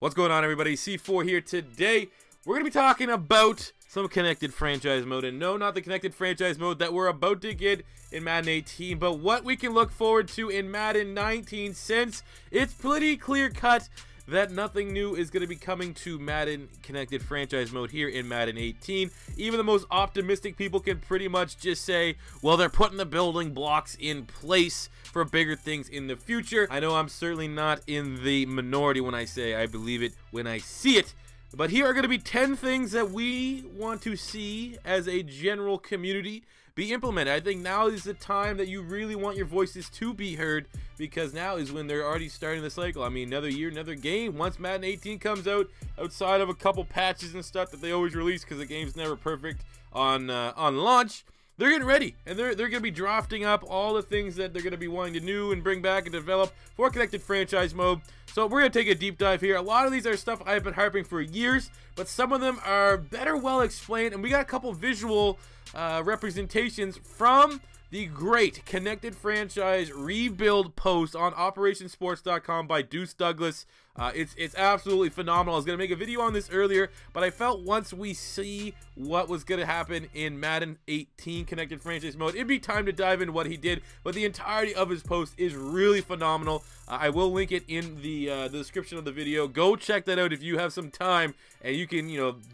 What's going on, everybody? C4 here. Today we're going to be talking about some connected franchise mode, and no, not the connected franchise mode that we're about to get in Madden 18, but what we can look forward to in Madden 19, since it's pretty clear cut that nothing new is going to be coming to Madden connected franchise mode here in Madden 18. Even the most optimistic people can pretty much just say, well, they're putting the building blocks in place for bigger things in the future. I know I'm certainly not in the minority when I say I believe it when I see it, but here are going to be 10 things that we want to see as a general community be implemented. I think now is the time that you really want your voices to be heard, because now is when they're already starting the cycle. I mean, another year, another game. Once Madden 18 comes out, outside of a couple patches and stuff that they always release because the game's never perfect on launch, they're getting ready, and they're going to be drafting up all the things that they're going to be wanting to do and bring back and develop for connected franchise mode. So we're going to take a deep dive here. A lot of these are stuff I've been harping for years, but some of them are better well explained, and we got a couple visual representations from the great connected franchise rebuild post on operationsports.com by Deuce Douglas. It's absolutely phenomenal. I was going to make a video on this earlier, but I felt once we see what was going to happen in Madden 18 connected franchise mode, it'd be time to dive into what he did. But the entirety of his post is really phenomenal. I will link it in the description of the video. Go check that out if you have some time and you can,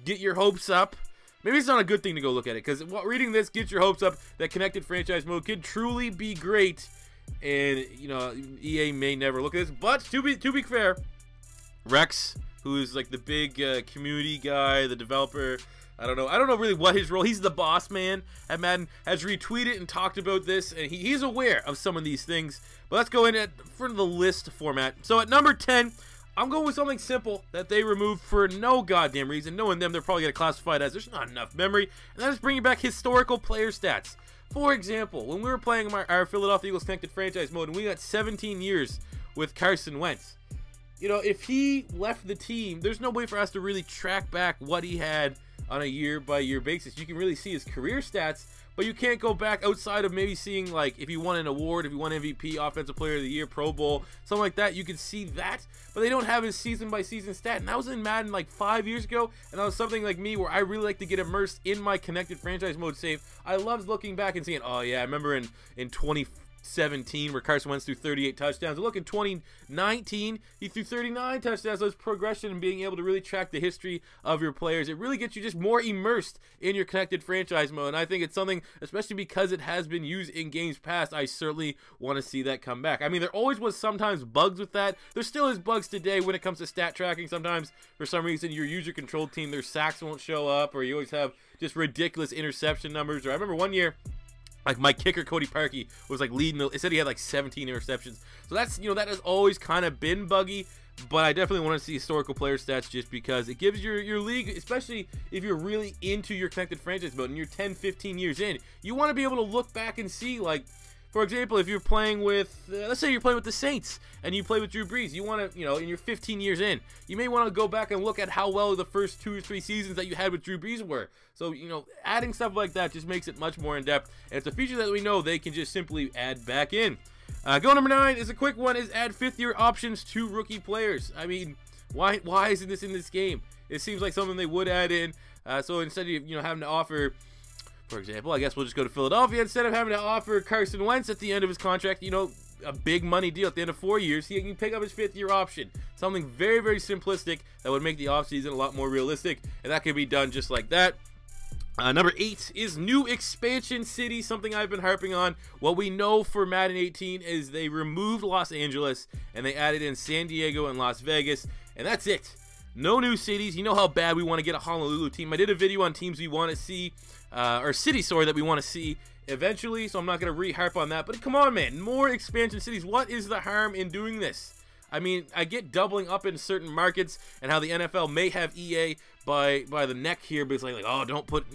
get your hopes up. Maybe it's not a good thing to go look at it, because reading this gets your hopes up that connected franchise mode could truly be great. And EA may never look at this, but to be fair, Rex, who is like the big community guy, the developer, I don't know really what his role. He's the boss man at Madden, has retweeted and talked about this, and he's aware of some of these things. But let's go in for the list format. So at number 10. I'm going with something simple that they removed for no goddamn reason. Knowing them, they're probably going to classify it as there's not enough memory, and that is bringing back historical player stats. For example, when we were playing our Philadelphia Eagles connected franchise mode, and we got 17 years with Carson Wentz, if he left the team, there's no way for us to really track back what he had on a year-by-year basis. You can really see his career stats, but you can't go back outside of maybe seeing, like, if he won an award, if he won MVP, Offensive Player of the Year, Pro Bowl, something like that. You can see that, but they don't have his season-by-season stat. And that was in Madden like 5 years ago, and that was something like me where I really like to get immersed in my connected franchise mode save. I loved looking back and seeing, oh yeah, I remember in 2017 where Carson Wentz threw 38 touchdowns. Look, in 2019 he threw 39 touchdowns. So it's progression and being able to really track the history of your players. It really gets you just more immersed in your connected franchise mode, and I think it's something, especially because it has been used in games past, I certainly want to see that come back. I mean, there always was sometimes bugs with that. There still is bugs today when it comes to stat tracking. Sometimes for some reason your user controlled team, their sacks won't show up, or you always have just ridiculous interception numbers. Or I remember one year, like, my kicker, Cody Parkey, was like leading. It said he had like 17 interceptions. So that's, that has always kind of been buggy. But I definitely want to see historical player stats, just because it gives your league, especially if you're really into your connected franchise mode and you're 10, 15 years in, you want to be able to look back and see, like, for example, if you're playing with, let's say you're playing with the Saints and you play with Drew Brees, you want to, and you're 15 years in, you may want to go back and look at how well the first 2 or 3 seasons that you had with Drew Brees were. So, adding stuff like that just makes it much more in depth, and it's a feature that we know they can just simply add back in. Go number 9 is a quick one, is add 5th-year options to rookie players. I mean, why isn't this in this game? It seems like something they would add in. So instead of, having to offer, for example, I guess we'll just go to Philadelphia. Instead of having to offer Carson Wentz at the end of his contract, a big money deal at the end of 4 years, he can pick up his 5th-year option. Something very, very simplistic that would make the offseason a lot more realistic, and that could be done just like that. Number 8 is new expansion cities, something I've been harping on. What we know for Madden 18 is they removed Los Angeles, and they added in San Diego and Las Vegas, and that's it. No new cities. You know how bad we want to get a Honolulu team. I did a video on teams we want to see, or cities, sorry, that we want to see eventually, so I'm not going to re-harp on that. But come on, man, more expansion cities. What is the harm in doing this? I mean, I get doubling up in certain markets and how the NFL may have EA by the neck here, but it's like, oh, don't put,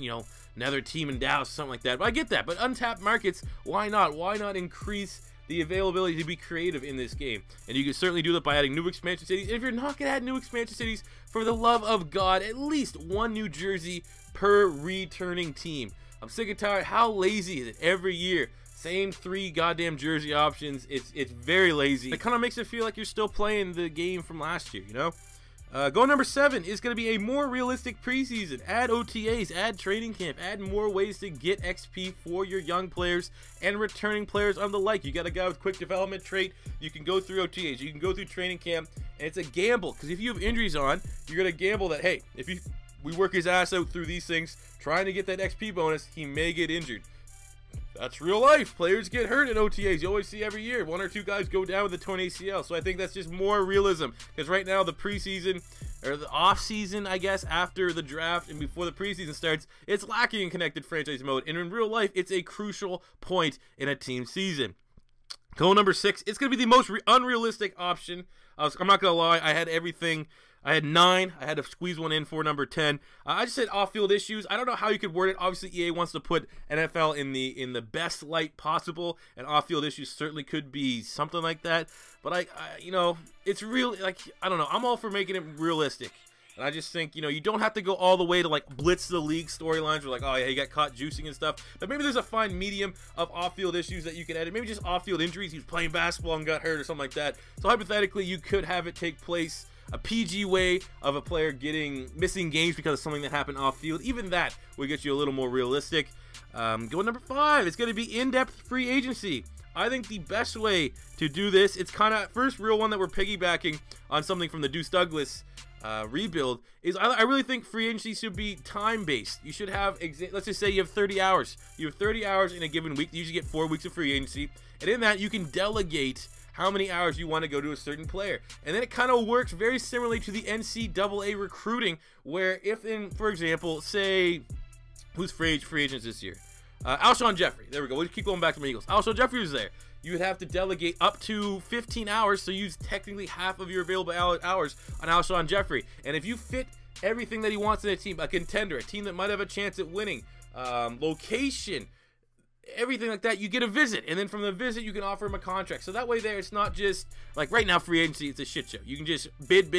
another team in Dallas or something like that. But I get that. But untapped markets, why not? Why not increase the availability to be creative in this game? And you can certainly do that by adding new expansion cities. And if you're not going to add new expansion cities, for the love of God, at least one New Jersey per returning team. I'm sick and tired. How lazy is it every year? Same 3 goddamn jersey options. It's very lazy. It kind of makes it feel like you're still playing the game from last year, Goal number 7 is going to be a more realistic preseason. Add OTAs, add training camp, add more ways to get XP for your young players and returning players on the like. You got a guy with quick development trait, you can go through OTAs, you can go through training camp, and it's a gamble, because if you have injuries on, you're going to gamble that, hey, if we work his ass out through these things, trying to get that XP bonus, he may get injured. That's real life. Players get hurt in OTAs. You always see every year 1 or 2 guys go down with a torn ACL. So I think that's just more realism, because right now the preseason, or the off season, I guess, after the draft and before the preseason starts, it's lacking in connected franchise mode, and in real life it's a crucial point in a team season. Goal number 6, it's going to be the most unrealistic option. I'm not going to lie, I had everything. I had 9. I had to squeeze one in for number 10. I just said off-field issues. I don't know how you could word it. Obviously, EA wants to put NFL in the best light possible, and off-field issues certainly could be something like that. But you know, it's really, like, I don't know. I'm all for making it realistic. And I just think, you know, you don't have to go all the way to, like, blitz the league storylines where, like, oh, yeah, he got caught juicing and stuff. But maybe there's a fine medium of off-field issues that you can edit. Maybe just off-field injuries. He was playing basketball and got hurt or something like that. So, hypothetically, you could have it take place a PG way of a player missing games because of something that happened off-field. Even that will get you a little more realistic. Going number 5, it's going to be in-depth free agency. I think the best way to do this, it's kind of first real one that we're piggybacking on something from the Deuce Douglas rebuild, is I really think free agency should be time-based. You should have, let's just say you have 30 hours. You have 30 hours in a given week. You usually get 4 weeks of free agency. And in that, you can delegate how many hours you want to go to a certain player. And then it kind of works very similarly to the NCAA recruiting, where if for example, say, who's free agents this year? Alshon Jeffrey. There we go. We'll keep going back to my Eagles. Alshon Jeffrey was there. You would have to delegate up to 15 hours, so use technically half of your available hours on Alshon Jeffrey. And if you fit everything that he wants in a team, a contender, a team that might have a chance at winning, location, everything like that, you get a visit, and then from the visit you can offer him a contract. So that way there, it's not just like right now free agency, it's a shit show. You can just bid.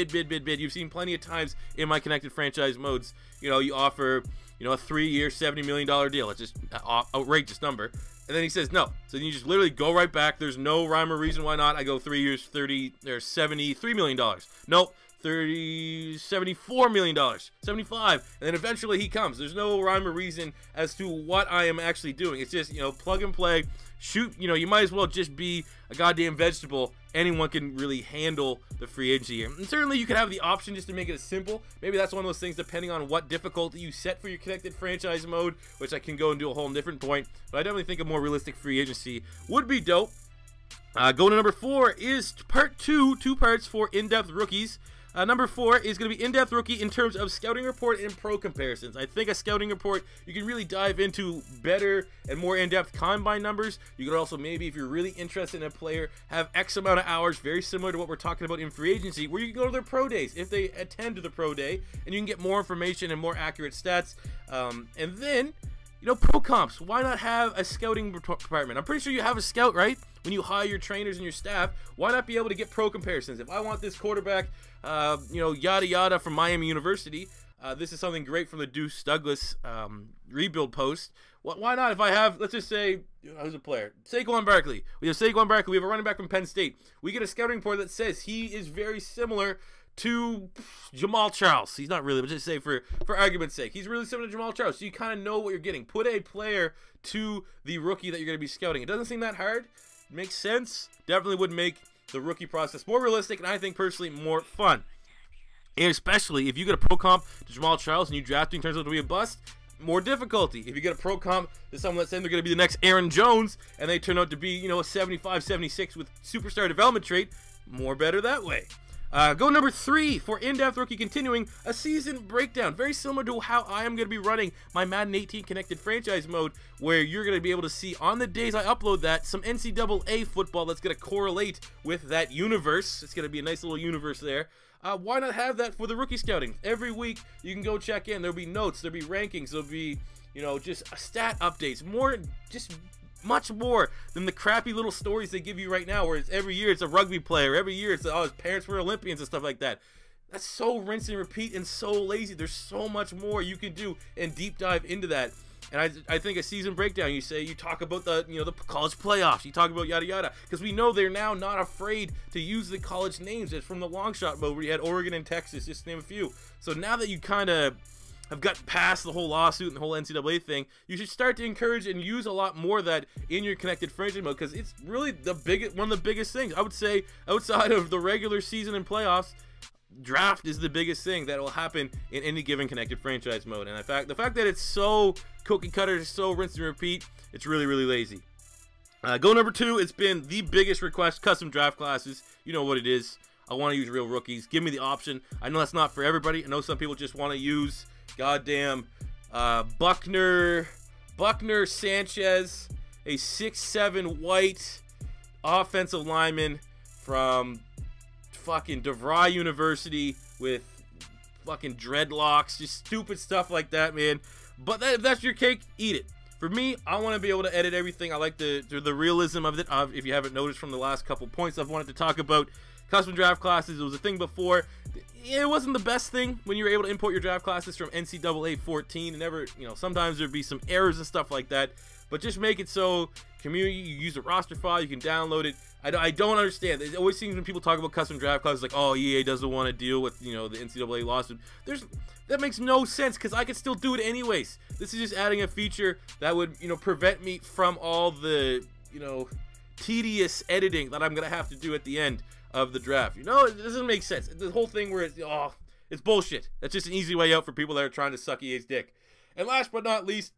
You've seen plenty of times in my connected franchise modes, you know, you offer, you know, a 3-year $70 million deal. It's just an outrageous number, and then he says no. So then you just literally go right back. There's no rhyme or reason why not. I go 3 years, 30 or $73 million. Nope. $74 million, 75, and then eventually he comes. There's no rhyme or reason as to what I am actually doing. It's just, you know, plug and play, shoot. You know, you might as well just be a goddamn vegetable. Anyone can really handle the free agency here. And certainly you could have the option just to make it simple. Maybe that's one of those things depending on what difficulty you set for your connected franchise mode, which I can go and do a whole different point. But I definitely think a more realistic free agency would be dope. Going to number 4 is part 2 parts for in-depth rookies. Number 4 is going to be in-depth rookie in terms of scouting report and pro comparisons. I think a scouting report, you can really dive into better and more in-depth combine numbers. You could also maybe, if you're really interested in a player, have X amount of hours, very similar to what we're talking about in free agency, where you can go to their pro days if they attend to the pro day, and you can get more information and more accurate stats. And then, you know, pro comps. Why not have a scouting department? I'm pretty sure you have a scout, right? When you hire your trainers and your staff, why not be able to get pro comparisons? If I want this quarterback, you know, yada yada from Miami University, this is something great from the Deuce Douglas rebuild post. Why not if I have, let's just say, who's a player? Saquon Barkley. We have Saquon Barkley. We have a running back from Penn State. We get a scouting report that says he is very similar to Jamal Charles. He's not really, but just say for argument's sake, he's really similar to Jamal Charles. So you kind of know what you're getting. Put a player to the rookie that you're going to be scouting. It doesn't seem that hard. Makes sense. Definitely would make the rookie process more realistic, and I think personally more fun. And especially if you get a pro comp to Jamal Charles and you draft him turns out to be a bust, more difficulty. If you get a pro comp to someone that's saying they're going to be the next Aaron Jones and they turn out to be, you know, a 75, 76 with superstar development trait, more better that way. Go number 3 for in-depth rookie, continuing a season breakdown, very similar to how I am going to be running my Madden 18 connected franchise mode, where you're going to be able to see on the days I upload that some NCAA football that's going to correlate with that universe. It's going to be a nice little universe there. Why not have that for the rookie scouting? Every week you can go check in. There'll be notes, there'll be rankings, there'll be, you know, just stat updates, more, just much more than the crappy little stories they give you right now, where it's every year it's a rugby player, every year it's, oh, his parents were Olympians and stuff like that. That's so rinse and repeat and so lazy. There's so much more you can do and deep dive into that. And I think a season breakdown, you talk about the the college playoffs, you talk about yada yada, because we know they're now not afraid to use the college names. It's from the long shot mode where you had Oregon and Texas, just to name a few. So now that you kind of have got past the whole lawsuit and the whole NCAA thing, you should start to encourage and use a lot more of that in your connected franchise mode, because it's really one of the biggest things. I would say outside of the regular season and playoffs, draft is the biggest thing that will happen in any given connected franchise mode. And the fact that it's so cookie cutter, so rinse and repeat, it's really lazy. Go number 2, it's been the biggest request, custom draft classes. You know what it is. I want to use real rookies. Give me the option. I know that's not for everybody. I know some people just want to use goddamn Buckner Sanchez, a 6'7" white offensive lineman from fucking DeVry University with fucking dreadlocks, just stupid stuff like that, man. But if that's your cake, eat it. For me, I want to be able to edit everything. I like the realism of it. If you haven't noticed from the last couple points I've wanted to talk about, custom draft classes, it was a thing before. It wasn't the best thing when you were able to import your draft classes from NCAA 14. And sometimes there'd be some errors and stuff like that. But just make it so community, you use a roster file, you can download it. I don't understand. It always seems when people talk about custom draft classes like, oh, EA doesn't want to deal with, the NCAA lawsuit. That makes no sense, because I could still do it anyways. This is just adding a feature that would, prevent me from all the, tedious editing that I'm going to have to do at the end of the draft. It doesn't make sense. The whole thing where it's bullshit. That's just an easy way out for people that are trying to suck EA's dick. And last but not least,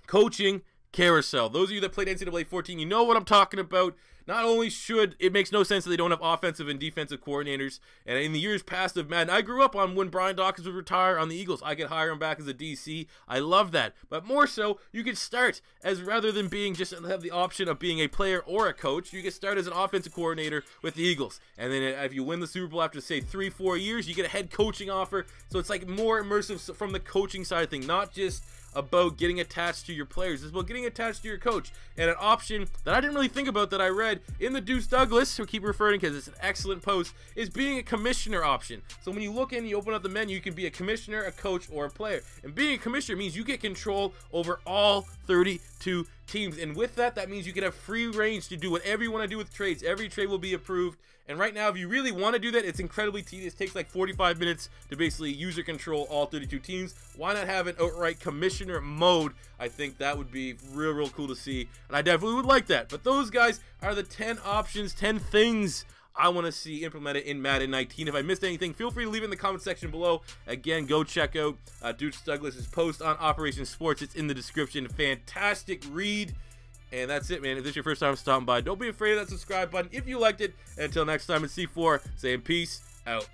coaching Carousel. Those of you that played NCAA 14, you know what I'm talking about. Not only should it makes no sense that they don't have offensive and defensive coordinators, and in the years past of Madden, I grew up on when Brian Dawkins would retire on the Eagles, I could hire him back as a DC. I love that. But more so, you could start as, rather than being just have the option of being a player or a coach, you could start as an offensive coordinator with the Eagles. And then if you win the Super Bowl after, say, 3-4 years, you get a head coaching offer. So it's like more immersive from the coaching side of things, not just about getting attached to your players. It's about getting attached to your coach. And an option that I didn't really think about that I read in the Deuce Douglas, who keep referring because it's an excellent post, is being a commissioner option. So when you look in, you open up the menu, you can be a commissioner, a coach, or a player. And being a commissioner means you get control over all 32 teams. And with that, that means you can have free range to do whatever you want to do with trades. Every trade will be approved. And right now, if you really want to do that, it's incredibly tedious. It takes like 45 minutes to basically user control all 32 teams. Why not have an outright commissioner mode? I think that would be real cool to see. And I definitely would like that. But those guys are the 10 options, 10 things I want to see implemented in Madden 19. If I missed anything, feel free to leave it in the comment section below. Again, go check out Deuce Douglas's post on Operation Sports. It's in the description. Fantastic read. And that's it, man. If this is your first time stopping by, don't be afraid of that subscribe button if you liked it. And until next time, it's C4 saying peace out.